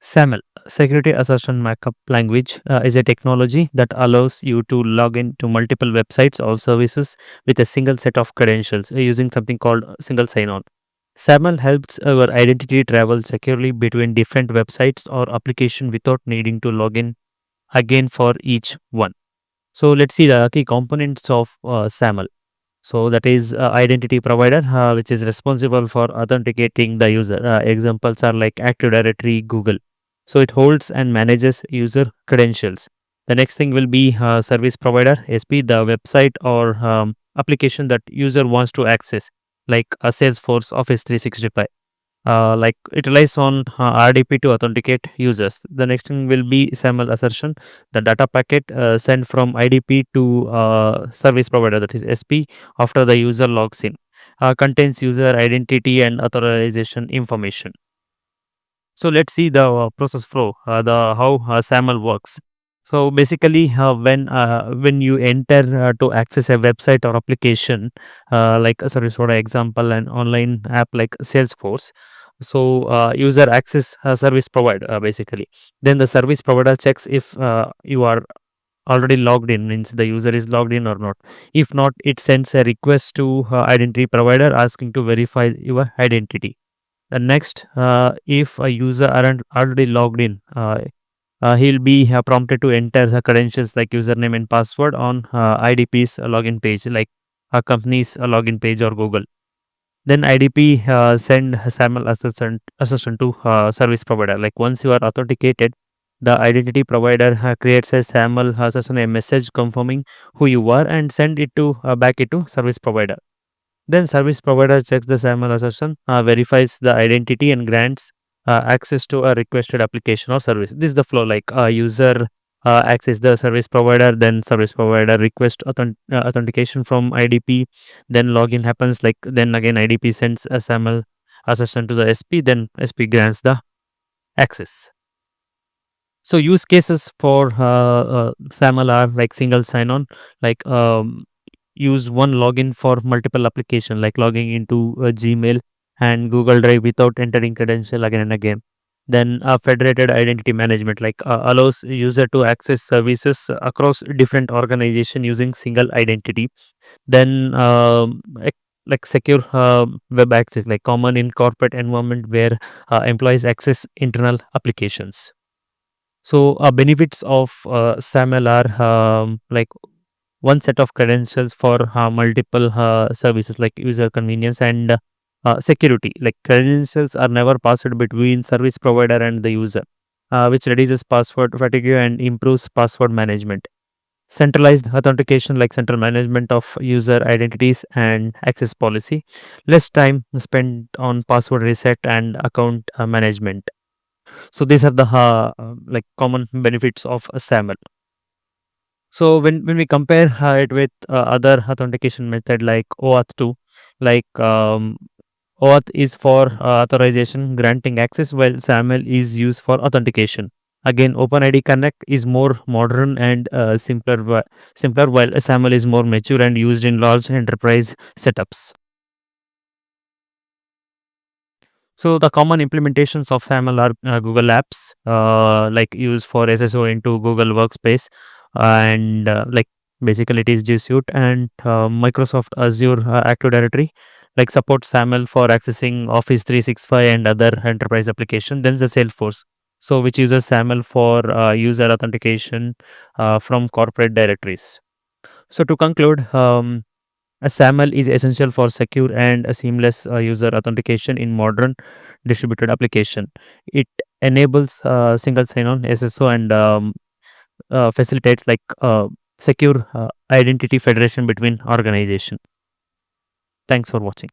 SAML, Security Assertion Markup Language, is a technology that allows you to log in to multiple websites or services with a single set of credentials using something called single sign-on. SAML helps our identity travel securely between different websites or application without needing to log in again for each one. So let's see the key components of SAML. So that is identity provider, which is responsible for authenticating the user. Examples are like Active Directory, Google. So it holds and manages user credentials. The next thing will be service provider, SP, the website or application that user wants to access, like a Salesforce, Office 365. Like it relies on RDP to authenticate users. The next thing will be SAML assertion. The data packet sent from IDP to service provider, that is SP, after the user logs in, contains user identity and authorization information. So let's see the process flow, the how SAML works. So basically, when you enter to access a website or application, like a service provider example, an online app like Salesforce. So user access service provider basically. Then the service provider checks if you are already logged in, means the user is logged in or not. If not, it sends a request to identity provider asking to verify your identity. The next, if a user aren't already logged in, he'll be prompted to enter the credentials like username and password on IDP's login page, like a company's login page or Google. Then IDP send SAML assistant to service provider. Like once you are authenticated, the identity provider creates a SAML assistant a message confirming who you are and send it to back it to service provider. Then service provider checks the SAML assertion, verifies the identity and grants access to a requested application or service. This is the flow, like user access the service provider, then service provider request authentication from IDP, then login happens, like then again IDP sends a SAML assertion to the SP, then SP grants the access. So use cases for SAML are like single sign-on, like use one login for multiple application, like logging into Gmail and Google Drive without entering credential again and again. Then federated identity management, like allows user to access services across different organization using single identity. Then like secure web access, like common in corporate environment where employees access internal applications. So benefits of SAML are like one set of credentials for multiple services, like user convenience and security. Like credentials are never passed between service provider and the user, which reduces password fatigue and improves password management. Centralized authentication, like central management of user identities and access policy. Less time spent on password reset and account management. So these are the like common benefits of a SAML. So when we compare it with other authentication method like OAuth 2, like OAuth is for authorization granting access, while SAML is used for authentication. Again, OpenID Connect is more modern and simpler, while SAML is more mature and used in large enterprise setups. So the common implementations of SAML are Google Apps, like used for SSO into Google Workspace, and like basically it is G Suite, and Microsoft Azure Active Directory, like support SAML for accessing Office 365 and other enterprise application. Then the Salesforce, so which uses SAML for user authentication from corporate directories. So to conclude, a SAML is essential for secure and a seamless user authentication in modern distributed application. It enables single sign-on SSO and facilitates like secure identity federation between organization. Thanks for watching.